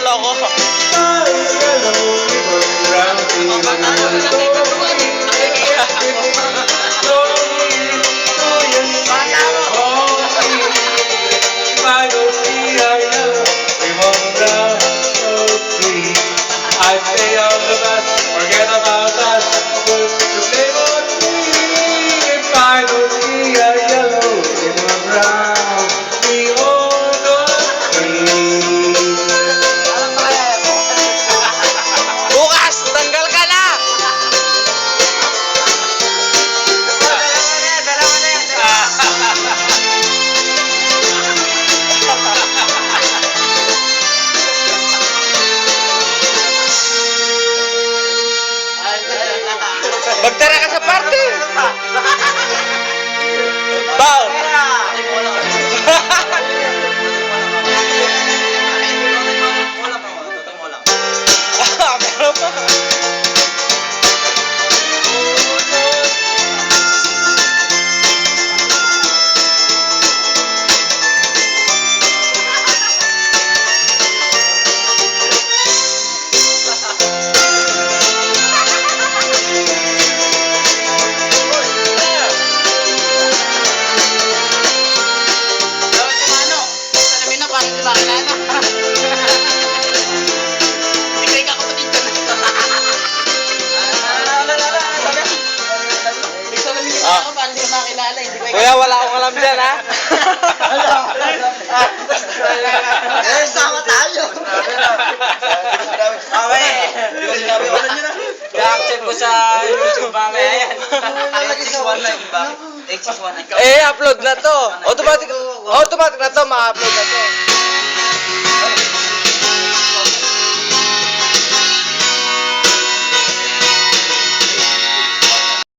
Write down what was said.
Loko. I say all the best, forget about us. You blame on me if I don't see a yellow ribbon round me on the street. Bukas, tanggal ka na! Dalawa na yan. Magtara ka sa party! Bao! Kuya, wala akong alam dyan, ha? Sama tayo. Okay. I-accept ko sa YouTube mamaya yan. X1 upload na to. Automatic na to, ma-upload na to.